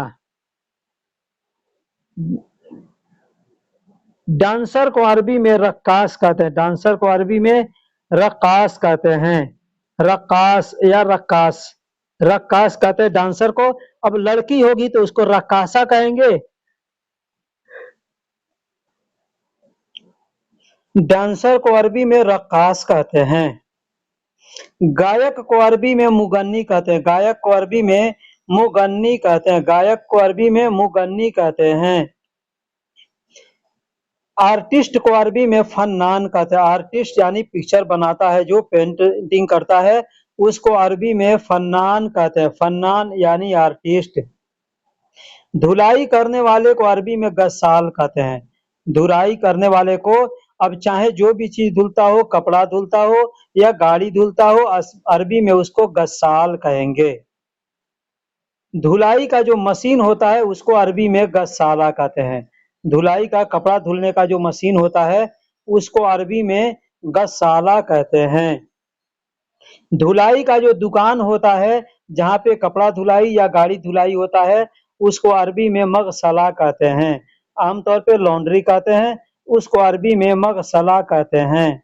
डांसर को अरबी में रक्कास कहते हैं, डांसर को अरबी में रक्कास कहते हैं, रक्कास या रक्कास, रक्कास कहते हैं डांसर को। अब लड़की होगी तो उसको रक्कासा कहेंगे। डांसर को अरबी में रक्कास कहते हैं। गायक को अरबी में मुगन्नी कहते हैं, गायक को अरबी में मुगन्नी कहते हैं, गायक को अरबी में मुगन्नी कहते हैं। आर्टिस्ट को अरबी में फन्नान कहते हैं, आर्टिस्ट यानी पिक्चर बनाता है जो पेंटिंग करता है उसको अरबी में फन्नान कहते हैं, फन्नान यानी आर्टिस्ट। धुलाई करने वाले को अरबी में गस्साल कहते हैं, धुलाई करने वाले को, अब चाहे जो भी चीज धुलता हो, कपड़ा धुलता हो या गाड़ी धुलता हो, अरबी में उसको गस्साल कहेंगे। धुलाई का जो मशीन होता है उसको अरबी में गस्साला कहते हैं, धुलाई का कपड़ा धुलने का जो मशीन होता है उसको अरबी में गस्साला कहते हैं। धुलाई का जो दुकान होता है जहाँ पे कपड़ा धुलाई या गाड़ी धुलाई होता है उसको अरबी में मगसला कहते हैं, आमतौर पे लॉन्ड्री कहते हैं, उसको अरबी में मगसला कहते हैं।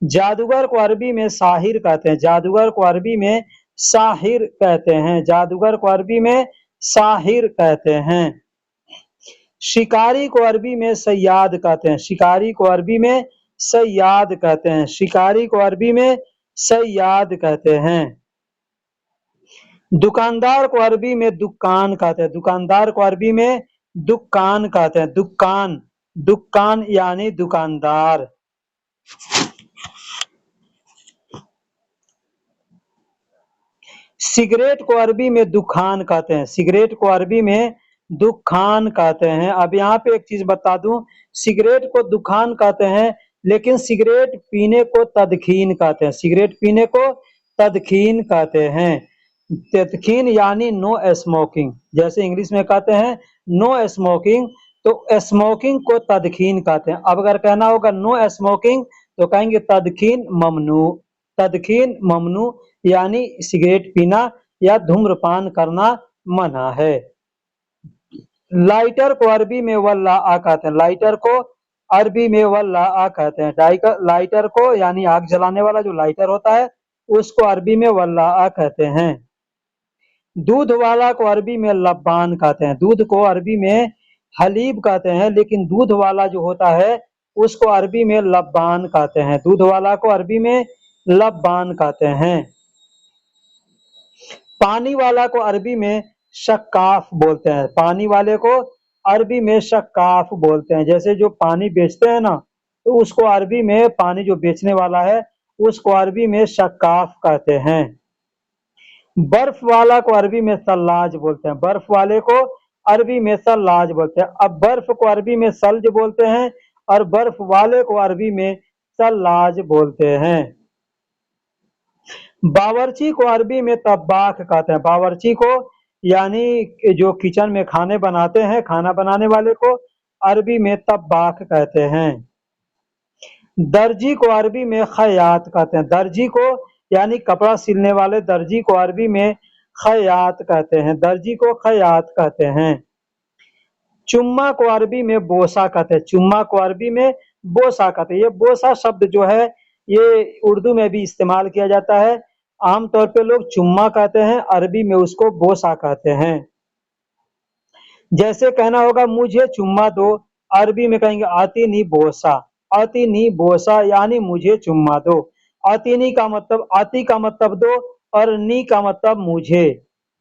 जादूगर को अरबी में साहिर कहते हैं, जादूगर को अरबी में साहिर कहते हैं, जादूगर को अरबी में साहिर कहते हैं। शिकारी को अरबी में सयाद कहते हैं, शिकारी को अरबी में सयाद कहते हैं, शिकारी को अरबी में सयाद कहते हैं। दुकानदार को अरबी में दुकान कहते हैं, दुकानदार को अरबी में दुकान कहते हैं, दुकान, दुकान यानी दुकानदार। सिगरेट को अरबी में दुखान कहते हैं, सिगरेट को अरबी में दुखान कहते हैं। अब यहाँ पे एक चीज बता दूं, सिगरेट को दुखान कहते हैं लेकिन सिगरेट पीने को तदखीन कहते हैं, सिगरेट पीने को तदखीन कहते हैं। तदखीन यानी नो स्मोकिंग, जैसे इंग्लिश में कहते हैं नो स्मोकिंग, तो स्मोकिंग को तदखीन कहते हैं। अब अगर कहना होगा नो स्मोकिंग तो कहेंगे तदखीन ममनू, तदखीन ममनू यानी सिगरेट पीना या धूम्रपान करना मना है। लाइटर को अरबी में वल्लाआ कहते हैं, लाइटर को अरबी में वल्लाआ कहते हैं, लाइटर को यानी आग जलाने वाला जो लाइटर होता है उसको अरबी में वल्लाआ कहते हैं। दूध वाला को अरबी में लब्बान कहते हैं, दूध को अरबी में हलीब कहते हैं लेकिन दूध वाला जो होता है उसको अरबी में लब्बान कहते हैं, दूध वाला को अरबी में लब्बान कहते हैं। पानी वाला को अरबी में शक्काफ बोलते हैं, पानी वाले को अरबी में शक्काफ बोलते हैं। जैसे जो पानी बेचते हैं ना तो उसको अरबी में, पानी जो बेचने वाला है उसको अरबी में शक्काफ कहते हैं। बर्फ वाला को अरबी में सल्लाज बोलते हैं, बर्फ वाले को अरबी में सल्लाज बोलते हैं। अब बर्फ को अरबी में सल्ज बोलते हैं और बर्फ वाले को अरबी में सल्लाज बोलते हैं। बावर्ची को अरबी में तब्बाख कहते हैं। बावर्ची को यानी जो किचन में खाने बनाते हैं, खाना बनाने वाले को अरबी में तब्बाख कहते हैं। दर्जी को अरबी में खयात कहते हैं। दर्जी को यानी कपड़ा सिलने वाले दर्जी को अरबी में खयात कहते हैं। दर्जी को खयात कहते हैं। चुम्मा को अरबी में बोसा कहते हैं। चुम्मा को अरबी में बोसा कहते हैं। ये बोसा शब्द जो है ये उर्दू में भी इस्तेमाल किया जाता है। आमतौर पे लोग चुम्मा कहते हैं, अरबी में उसको बोसा कहते हैं। जैसे कहना होगा मुझे चुम्मा दो, अरबी में कहेंगे आतीनी बोसा। आतीनी बोसा यानी मुझे चुम्मा दो। आतीनी का मतलब आती का मतलब दो और नी का मतलब मुझे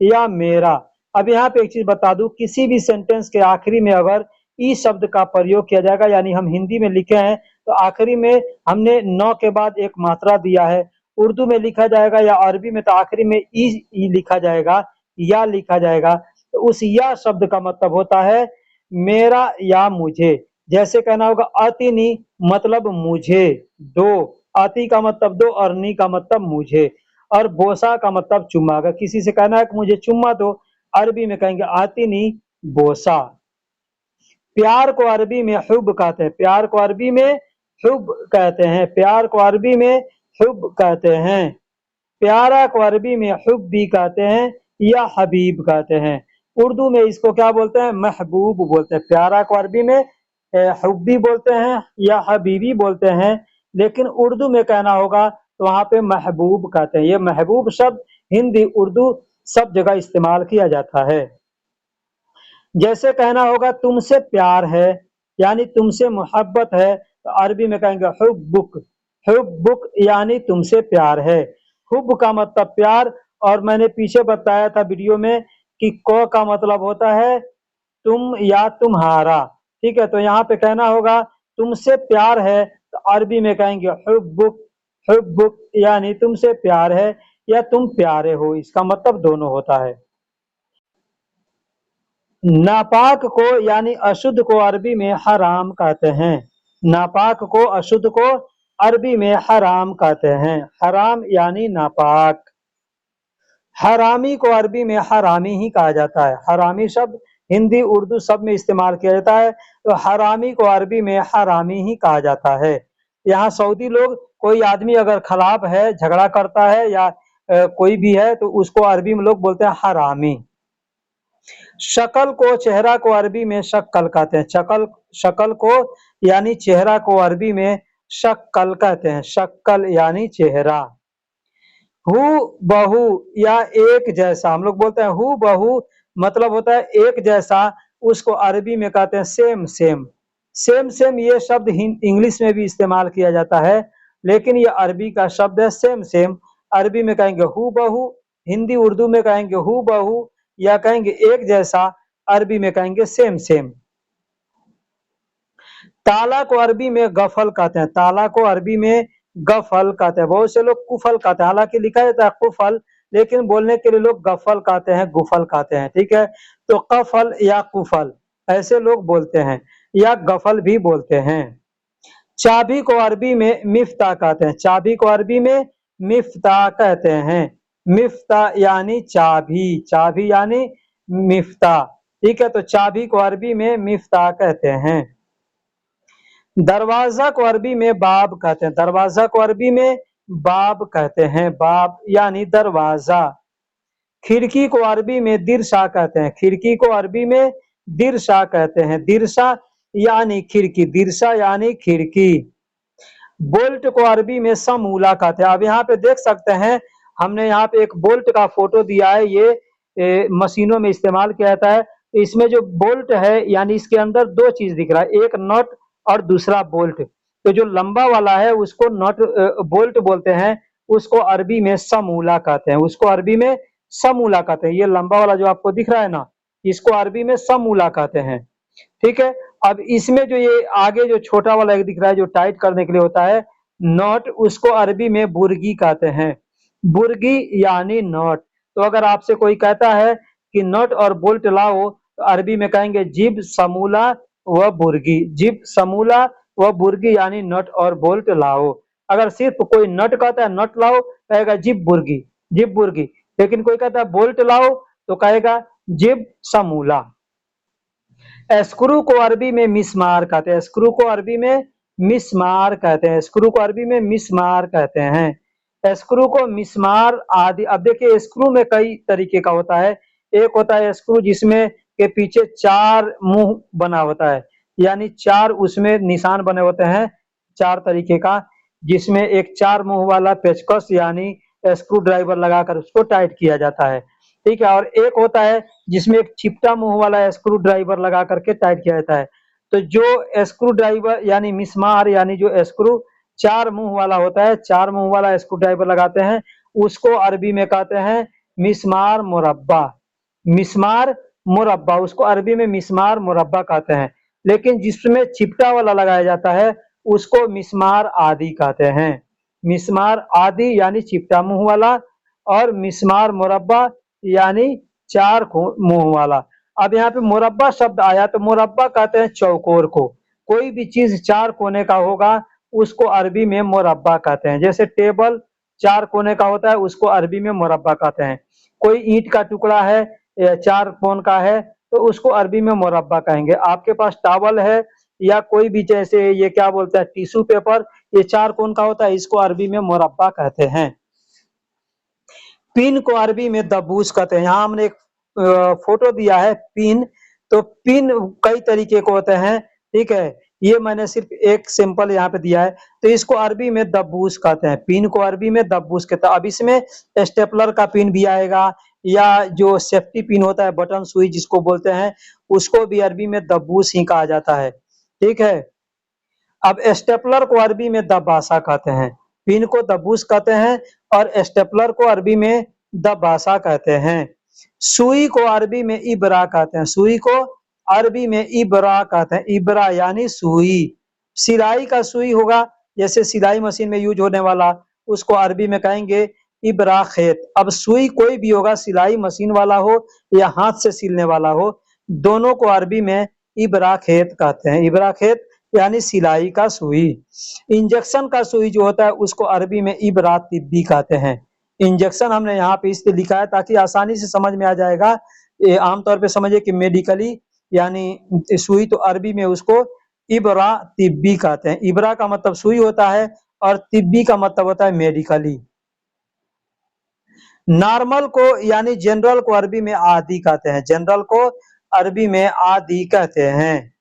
या मेरा। अब यहाँ पे एक चीज बता दूं, किसी भी सेंटेंस के आखिरी में अगर ई शब्द का प्रयोग किया जाएगा, यानी हम हिंदी में लिखे हैं तो आखिरी में हमने न के बाद एक मात्रा दिया है, उर्दू में लिखा जाएगा या अरबी में तो आखिरी में ई लिखा जाएगा, या लिखा जाएगा। तो उस या शब्द का मतलब होता है मेरा या मुझे। जैसे कहना होगा आतीनी मतलब मुझे दो। आती का मतलब दो और नी का मतलब मुझे, और बोसा का मतलब चुम्मा। अगर किसी से कहना है कि मुझे चुम्मा दो, अरबी में कहेंगे आतीनी बोसा। प्यार को अरबी में हुब कहते हैं। प्यार को अरबी में हुब कहते हैं। प्यार को अरबी में हुब कहते हैं। प्यारा को अरबी में हुब्बी कहते हैं या हबीब कहते हैं। उर्दू में इसको क्या बोलते हैं? महबूब बोलते हैं। प्यारा को अरबी में हुब्बी बोलते हैं या हबीबी बोलते हैं, लेकिन उर्दू में कहना होगा तो वहां पे महबूब कहते हैं। ये महबूब शब्द हिंदी उर्दू सब जगह इस्तेमाल किया जाता है। जैसे कहना होगा तुमसे प्यार है यानी तुमसे मोहब्बत है, तो अरबी में कहेंगे हुब्बुक। हुब्बुक यानी तुमसे प्यार है। हुब का मतलब प्यार, और मैंने पीछे बताया था वीडियो में कि को का मतलब होता है तुम या तुम्हारा। ठीक है, तो यहाँ पे कहना होगा तुमसे प्यार है तो अरबी में कहेंगे हुब्बुक। हुब्बुक यानी तुमसे प्यार है या तुम प्यारे हो, इसका मतलब दोनों होता है। नापाक को यानी अशुद्ध को अरबी में हराम कहते हैं। नापाक को अशुद्ध को अरबी में हराम कहते हैं। हराम यानी नापाक। हरामी को अरबी में हरामी ही कहा जाता है। हरामी शब्द हिंदी उर्दू सब में इस्तेमाल किया जाता है, तो हरामी को अरबी में हरामी ही कहा जाता है। यहाँ सऊदी लोग, कोई आदमी अगर खराब है, झगड़ा करता है या कोई भी है, तो उसको अरबी में लोग बोलते हैं हरामी। शकल को चेहरा को अरबी में शक्कल कहते हैं। शकल शकल को यानी चेहरा को अरबी में शक्कल कहते हैं। शक्कल यानी चेहरा। हु बहु या एक जैसा, हम लोग बोलते हैं हु बहु, मतलब होता है एक जैसा, उसको अरबी में कहते हैं सेम सेम। सेम सेम ये शब्द इंग्लिश में भी इस्तेमाल किया जाता है, लेकिन ये अरबी का शब्द है सेम सेम। अरबी में कहेंगे हु बहु, हिंदी उर्दू में कहेंगे हु बहु या कहेंगे एक जैसा, अरबी में कहेंगे सेम सेम। ताला को अरबी में गफल कहते हैं। ताला को अरबी में गफल कहते हैं। बहुत से लोग कुफल कहते हैं, हालांकि लिखा जाता है कुफल, लेकिन बोलने के लिए लोग गफल कहते हैं, गुफल कहते हैं। ठीक है, तो कफल या कुफल ऐसे लोग बोलते हैं, या गफल भी बोलते हैं। चाबी को अरबी में मिफ्ता कहते हैं। चाबी को अरबी में मिफ्ता कहते हैं। मिफ्ता यानी चाबी, चाबी यानी मिफ्ता। ठीक है, तो चाबी को अरबी में मिफ्ता कहते हैं। दरवाजा को अरबी में बाब कहते हैं। दरवाजा को अरबी में बाब कहते हैं। बाब यानी दरवाजा। खिड़की को अरबी में दिरसा कहते हैं। खिड़की को अरबी में दिरसा कहते हैं। दिरसा यानी खिड़की, दिरसा यानी खिड़की। बोल्ट को अरबी में समूला कहते हैं। अब यहाँ पे देख सकते हैं, हमने यहाँ पे एक बोल्ट का फोटो दिया है, ये मशीनों में इस्तेमाल किया जाता है। इसमें जो बोल्ट है यानी इसके अंदर दो चीज दिख रहा है, एक नट और दूसरा बोल्ट। तो जो लंबा वाला है उसको नट बोल्ट बोलते हैं, उसको अरबी में समूला कहते हैं। उसको अरबी में समूला कहते हैं। ये लंबा वाला जो आपको दिख रहा है ना, इसको अरबी में समूला कहते हैं। ठीक है, अब इसमें जो ये आगे जो छोटा वाला एक दिख रहा है जो टाइट करने के लिए होता है नॉट, उसको अरबी में बुर्गी कहते हैं। बुर्गी यानी नॉट। तो अगर आपसे कोई कहता है कि नट और बोल्ट लाओ, तो अरबी में कहेंगे जिब समूला व बुर्गी। जिब समूला वह बुर्गी यानी नट और बोल्ट लाओ। अगर सिर्फ कोई नट कहता है नट लाओ, कहेगा जिप बुर्गी, जिप बुर्गी। लेकिन कोई कहता है बोल्ट लाओ, तो कहेगा जिप समूला। स्क्रू को अरबी में मिसमार कहते हैं। स्क्रू को अरबी में मिसमार कहते हैं। स्क्रू को अरबी में मिसमार कहते हैं। स्क्रू को मिसमार आदि। अब देखिए स्क्रू में कई तरीके का होता है। एक होता है स्क्रू जिसमें के पीछे 4 मुंह बना होता है, यानी 4 उसमें निशान बने होते हैं 4 तरीके का, जिसमें एक 4 मुंह वाला पेचकस यानी स्क्रू ड्राइवर लगाकर उसको टाइट किया जाता है। ठीक है। और एक होता है जिसमें एक चिपटा मुंह वाला स्क्रू ड्राइवर लगा करके टाइट किया जाता है। तो जो स्क्रू ड्राइवर यानी मिसमार यानी जो स्क्रू 4 मुंह वाला होता है, 4 मुंह वाला स्क्रू ड्राइवर लगाते हैं, उसको अरबी में कहते हैं मिसमार मुरब्बा। मिसमार मुरब्बा, उसको अरबी में मिसमार मुरब्बा कहते हैं। लेकिन जिसमें चिपटा वाला लगाया जाता है उसको मिसमार आदि कहते हैं। मिसमार आदि यानी चिपटा मुंह वाला, और मिसमार मुरब्बा यानी 4 मुंह वाला। अब यहाँ पे मुरब्बा शब्द आया तो मुरब्बा कहते हैं चौकोर को। कोई भी चीज 4 कोने का होगा उसको अरबी में मुरब्बा कहते हैं। जैसे टेबल 4 कोने का होता है उसको अरबी में मुरब्बा कहते हैं। कोई ईंट का टुकड़ा है 4 कोण का है तो उसको अरबी में मुरब्बा कहेंगे। आपके पास टॉवल है या कोई भी, जैसे ये क्या बोलते हैं टिश्यू पेपर, ये 4 कोण का होता है, इसको अरबी में मुरब्बा कहते हैं। पिन को अरबी में दबूस कहते हैं। यहाँ हमने एक फोटो दिया है पिन, तो पिन कई तरीके के होते हैं। ठीक है, ये मैंने सिर्फ एक सिंपल यहाँ पे दिया है, तो इसको अरबी में दबूस कहते हैं। पिन को अरबी में दबूस कहते हैं। अब इसमें स्टेपलर का पिन भी आएगा, या जो सेफ्टी पिन होता है बटन सुई जिसको बोलते हैं, उसको भी अरबी में दबूस ही कहा जाता है। ठीक है। अब स्टेपलर को अरबी में दबासा कहते हैं। पिन को दबूस कहते हैं और स्टेपलर को अरबी में दबासा कहते हैं। सुई को अरबी में इबरा कहते हैं। सुई को अरबी में इबरा कहते हैं। इबरा यानी सुई। सिलाई का सुई होगा, जैसे सिलाई मशीन में यूज होने वाला, उसको अरबी में कहेंगे इबरा खेत। अब सुई कोई भी होगा, सिलाई मशीन वाला हो या हाथ से सिलने वाला हो, दोनों को अरबी में इबरा खेत कहते हैं। इबरा खेत यानी सिलाई का सुई। इंजेक्शन का सुई जो होता है उसको अरबी में इबरा तिब्बी कहते हैं। इंजेक्शन हमने यहाँ पे इसलिए लिखा है ताकि आसानी से समझ में आ जाएगा। आमतौर पे समझिए कि मेडिकली यानी सुई, तो अरबी में उसको इबरा तिब्बी कहते हैं। इबरा का मतलब सुई होता है और तिब्बी का मतलब होता है मेडिकली। नॉर्मल को यानी जनरल को अरबी में आदि कहते हैं। जनरल को अरबी में आदि कहते हैं।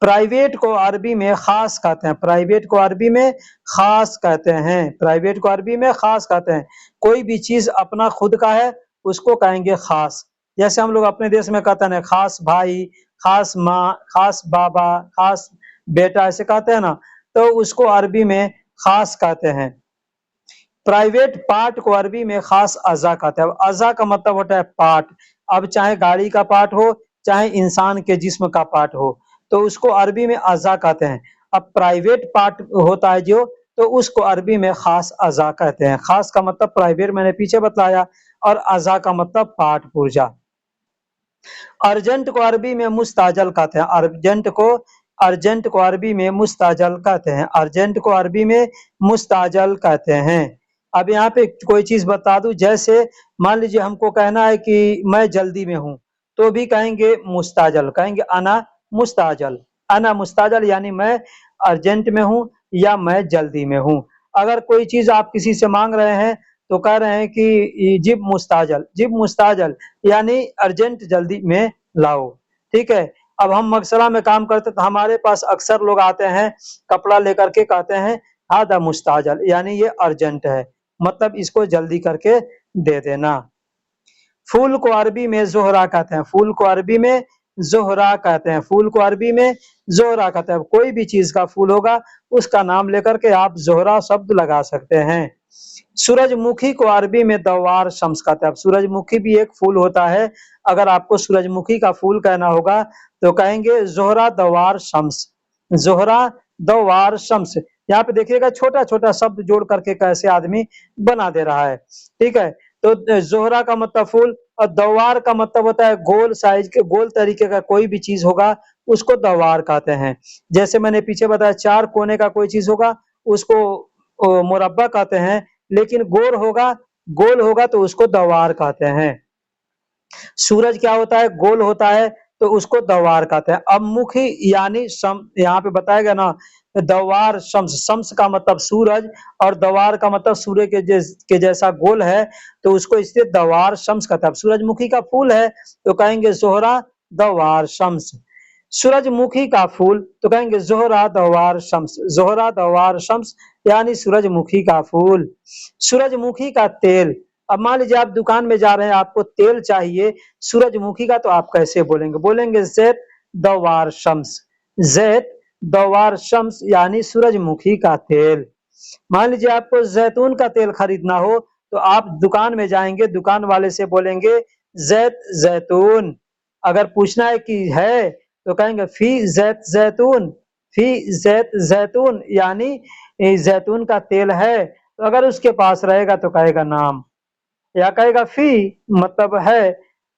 प्राइवेट को अरबी में खास कहते हैं। प्राइवेट को अरबी में खास कहते हैं। प्राइवेट को अरबी में खास कहते हैं। कोई भी चीज अपना खुद का है उसको कहेंगे खास। जैसे हम लोग अपने देश में कहते हैं खास भाई, खास माँ, खास बाबा, खास बेटा, ऐसे कहते हैं ना, तो उसको अरबी में खास कहते हैं। प्राइवेट पार्ट को अरबी में खास अज़ा कहते हैं। अज़ा का मतलब होता है पार्ट। अब चाहे गाड़ी का पार्ट हो, चाहे इंसान के जिस्म का पार्ट हो, तो उसको अरबी में अज़ा कहते हैं। अब प्राइवेट पार्ट होता है जो, तो उसको अरबी में खास अज़ा कहते हैं। खास का मतलब प्राइवेट मैंने पीछे बताया, और अज़ा का मतलब पार्ट पुर्जा। अर्जेंट को अरबी में मुस्ताजल कहते हैं। अर्जेंट को अरबी में मुस्ताजल कहते हैं। अर्जेंट को अरबी में मुस्ताजल कहते हैं। अब यहाँ पे कोई चीज बता दूं, जैसे मान लीजिए हमको कहना है कि मैं जल्दी में हूँ, तो भी कहेंगे मुस्ताजल, कहेंगे अना मुस्ताजल। अना मुस्ताजल यानी मैं अर्जेंट में हूँ या मैं जल्दी में हूँ। अगर कोई चीज आप किसी से मांग रहे हैं तो कह रहे हैं कि जिब मुस्ताजल, जिब मुस्ताजल यानी अर्जेंट जल्दी में लाओ। ठीक है। अब हम मगसला में काम करते तो हमारे पास अक्सर लोग आते हैं कपड़ा लेकर के, कहते हैं हादा मुस्ताजल यानी ये अर्जेंट है, मतलब इसको जल्दी करके दे देना। फूल को अरबी में जोहरा कहते हैं। फूल को अरबी में जोहरा कहते हैं। फूल को अरबी में जोहरा कहते हैं। कोई भी चीज का फूल होगा उसका नाम लेकर के आप जोहरा शब्द लगा सकते हैं। सूरजमुखी को अरबी में दवार शम्स कहते हैं। अब सूरजमुखी भी एक फूल होता है। अगर आपको सूरजमुखी का फूल कहना होगा तो कहेंगे जोहरा दवार शम्स। जोहरा दवार शम्स। यहाँ पे देखिएगा छोटा छोटा शब्द जोड़ करके कैसे आदमी बना दे रहा है। ठीक है। तो जोहरा का मतलब फूल, और दवार का मतलब होता है गोल साइज के, गोल तरीके का कोई भी चीज होगा उसको दवार कहते हैं। जैसे मैंने पीछे बताया 4 कोने का कोई चीज़ होगा उसको मुरब्बा कहते हैं, लेकिन गोल होगा तो उसको दवार कहते हैं। सूरज क्या होता है? गोल होता है तो उसको दवार कहते हैं। अब मुखी यानी यहाँ पे बताया गया ना, दवार शम्स, शम्स का मतलब सूरज और दवार का मतलब सूर्य के जैसा गोल है, तो उसको इसलिए दवार शम्स कहता है। सूरजमुखी का फूल है तो कहेंगे जोहरा दवार शम्स। सूरजमुखी का फूल तो कहेंगे जोहरा दवार शम्स, जोहरा दवार शम्स यानी सूरजमुखी का फूल। सूरजमुखी का तेल, अब मान लीजिए आप दुकान में जा रहे हैं, आपको तेल चाहिए सूरजमुखी का, तो आप कैसे बोलेंगे? बोलेंगे ज़ैत दवार शम्स, ज़ैत दवार शम्स यानी सूरजमुखी का तेल। मान लीजिए आपको जैतून का तेल खरीदना हो तो आप दुकान में जाएंगे, दुकान वाले से बोलेंगे ज़ैत जैतून। अगर पूछना है कि है तो कहेंगे फी ज़ैत जैतून, फी ज़ैत जैतून यानी जैतून का तेल है। तो अगर उसके पास रहेगा तो कहेगा नाम, या कहेगा फी मतलब है।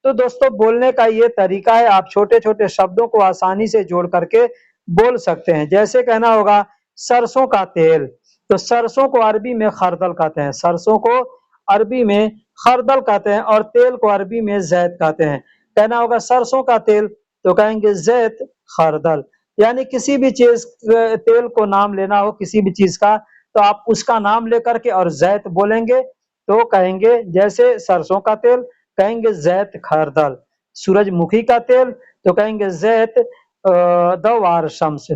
तो दोस्तों बोलने का ये तरीका है, आप छोटे-छोटे शब्दों को आसानी से जोड़ करके बोल सकते हैं। जैसे कहना होगा सरसों का तेल, तो सरसों को अरबी में खरदल कहते हैं, सरसों को अरबी में खरदल कहते हैं और तेल को अरबी में ज़ैत कहते हैं। कहना होगा सरसों का तेल तो कहेंगे ज़ैत खरदल, यानी किसी भी चीज़ तेल को नाम लेना हो किसी भी चीज़ का, तो आप उसका नाम लेकर के और ज़ैत बोलेंगे तो कहेंगे, जैसे सरसों का तेल कहेंगे ज़ैत खरदल, सूरजमुखी का तेल तो कहेंगे ज़ैत दवार शम्स,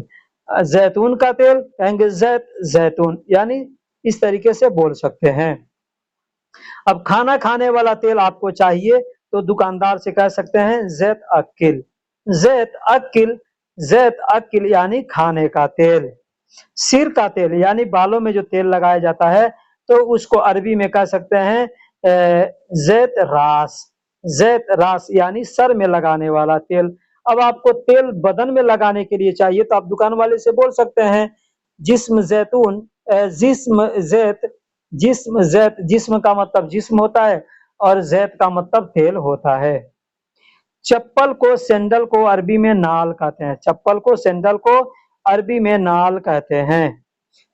जैतून का तेल कहेंगे ज़ैत जैतून, यानी इस तरीके से बोल सकते हैं। अब खाना खाने वाला तेल आपको चाहिए तो दुकानदार से कह सकते हैं ज़ैत अक्किल, ज़ैत अक्किल, ज़ैत अक्किल यानी खाने का तेल। सिर का तेल यानी बालों में जो तेल लगाया जाता है तो उसको अरबी में कह सकते हैं ज़ैत रास, ज़ैत रास यानी सर में लगाने वाला तेल। अब आपको तेल बदन में लगाने के लिए चाहिए तो आप दुकान वाले से बोल सकते हैं जिस्म ज़ैतून, जिस्म ज़ैत, जिस्म ज़ैत, जिस्म का मतलब जिस्म होता है और ज़ैत का मतलब तेल होता है। चप्पल को सैंडल को अरबी में नाल कहते हैं, चप्पल को सैंडल को अरबी में नाल कहते हैं।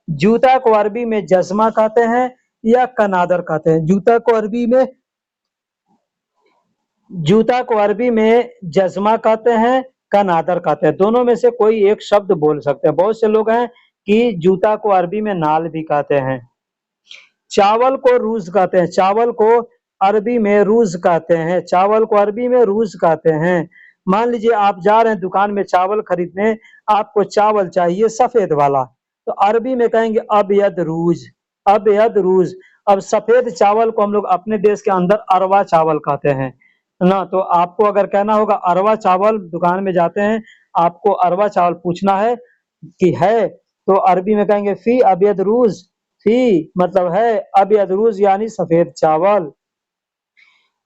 जूता को अरबी में जज़मा कहते हैं या कनादर कहते हैं। जूता को अरबी में जज़मा कहते हैं, कनादर कहते हैं। दोनों में से कोई एक शब्द बोल सकते हैं। बहुत से लोग हैं कि जूता को अरबी में नाल भी कहते हैं। चावल को रूज़ कहते हैं, चावल को अरबी में रूज़ कहते हैं, चावल को अरबी में रूज़ कहते हैं। मान लीजिए आप जा रहे हैं दुकान में चावल खरीदने, आपको चावल चाहिए सफ़ेद वाला, तो अरबी में कहेंगे अबयद रूज़, अबयद रूज़। अब सफ़ेद चावल को हम लोग अपने देश के अंदर अरवा चावल कहते हैं ना, तो आपको अगर कहना होगा अरवा चावल, दुकान में जाते हैं, आपको अरवा चावल पूछना है कि है, तो अरबी में कहेंगे फी अबयद रूज़, फी मतलब है, अबयद रूज़ यानी सफ़ेद चावल।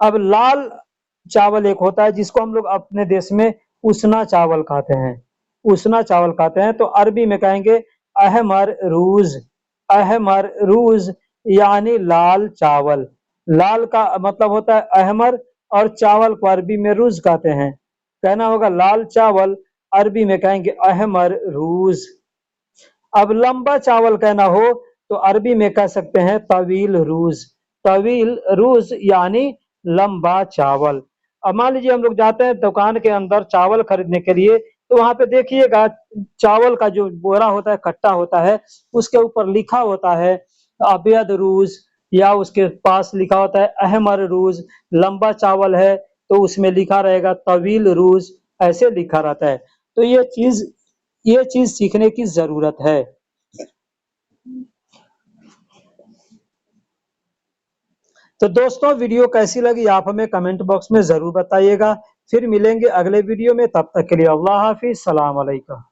अब लाल चावल एक होता है जिसको हम लोग अपने देश में उसना चावल कहते हैं, उसना चावल कहते हैं, तो अरबी में कहेंगे अहमर रूज़, अहमर रूज़ यानी लाल चावल। लाल का मतलब होता है अहमर और चावल को अरबी में रूज़ कहते हैं। कहना होगा लाल चावल, अरबी में कहेंगे अहमर रूज़। अब लंबा चावल कहना हो तो अरबी में कह सकते हैं तवील रूज़, तवील रूज़ यानी लंबा चावल। अब मान लीजिए हम लोग जाते हैं दुकान के अंदर चावल खरीदने के लिए, तो वहाँ पे देखिएगा चावल का जो बोरा होता है, कट्टा होता है, उसके ऊपर लिखा होता है अबयद रूज़, या उसके पास लिखा होता है अहमर रूज़। लंबा चावल है तो उसमें लिखा रहेगा तवील रूज़, ऐसे लिखा रहता है। तो ये चीज़ सीखने की ज़रूरत है। तो दोस्तों वीडियो कैसी लगी आप हमें कमेंट बॉक्स में ज़रूर बताइएगा। फिर मिलेंगे अगले वीडियो में, तब तक के लिए अल्लाह हाफ़िज़, सलाम अलैकुम।